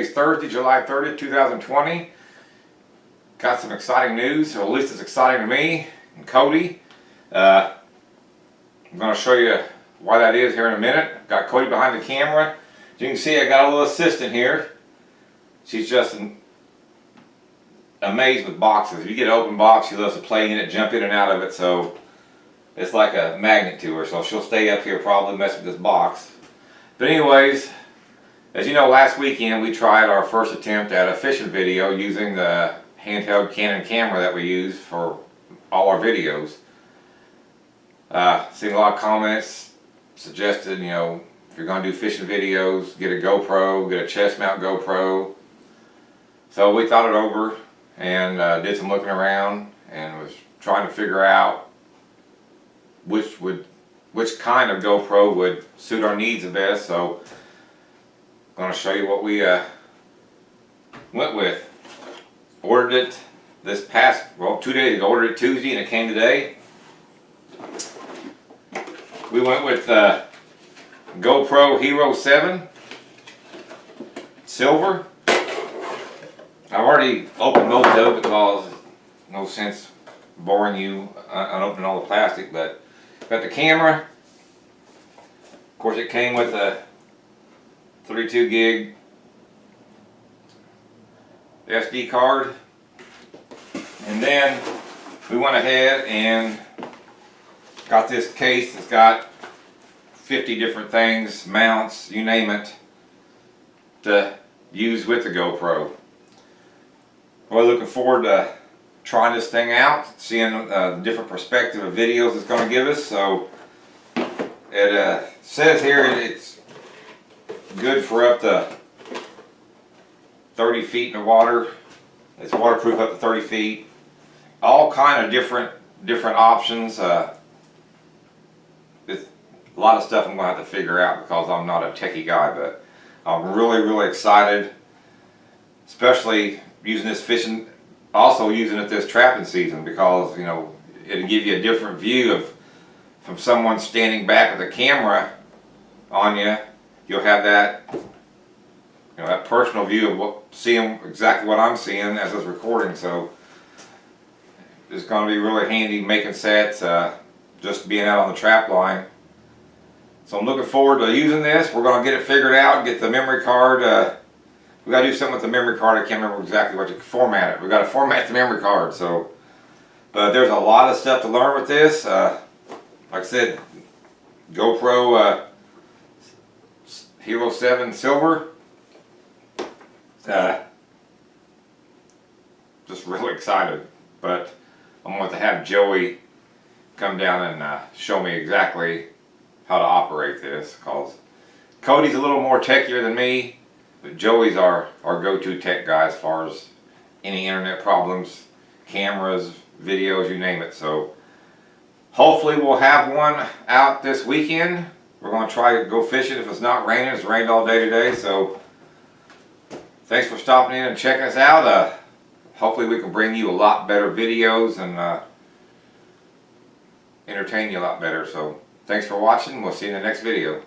Today's Thursday, July 30th, 2020. Got some exciting news, or at least it's exciting to me and Cody. I'm going to show you why that is here in a minute. Got Cody behind the camera. As you can see, I got a little assistant here. She's just amazed with boxes. If you get an open box, she loves to play in it, jump in and out of it, so it's like a magnet to her. So she'll stay up here probably mess with this box. But anyways, as you know, last weekend we tried our first attempt at a fishing video using the handheld Canon camera that we use for all our videos. Seen a lot of comments suggested, you know, if you're going to do fishing videos, get a GoPro, get a chest mount GoPro. So we thought it over and did some looking around and was trying to figure out which kind of GoPro would suit our needs the best. So I'm going to show you what we went with. Ordered it this past, well, 2 days ago. Ordered it Tuesday and it came today. We went with GoPro Hero 7 Silver. I've already opened most of it because no sense boring you on opening all the plastic, but got the camera. Of course, it came with a 32 gig SD card, and then we went ahead and got this case that's got 50 different things, mounts, you name it, to use with the GoPro. We're looking forward to trying this thing out, seeing the different perspective of videos it's going to give us. So it says here it's good for up to 30 feet in the water. It's waterproof up to 30 feet. All kind of different options. It's a lot of stuff I'm going to have to figure out because I'm not a techie guy, but I'm really excited, especially using this fishing, also using it this trapping season, because you know it'll give you a different view of from someone standing back with a camera on you. You'll have that, you know, that personal view of seeing exactly what I'm seeing as it's recording. So it's going to be really handy making sets, just being out on the trap line. So I'm looking forward to using this. We're going to get it figured out, get the memory card. We got to do something with the memory card. I can't remember exactly what to format it. We got to format the memory card. So, but there's a lot of stuff to learn with this. Like I said, GoPro Hero 7 Silver. Just really excited. But I'm going to have Joey come down and show me exactly how to operate this, because Cody's a little more techier than me, but Joey's our go-to tech guy as far as any internet problems, cameras, videos, you name it. So hopefully we'll have one out this weekend. We're going to try to go fishing if it's not raining. It's rained all day today. So thanks for stopping in and checking us out. Hopefully we can bring you a lot better videos and entertain you a lot better. So thanks for watching. We'll see you in the next video.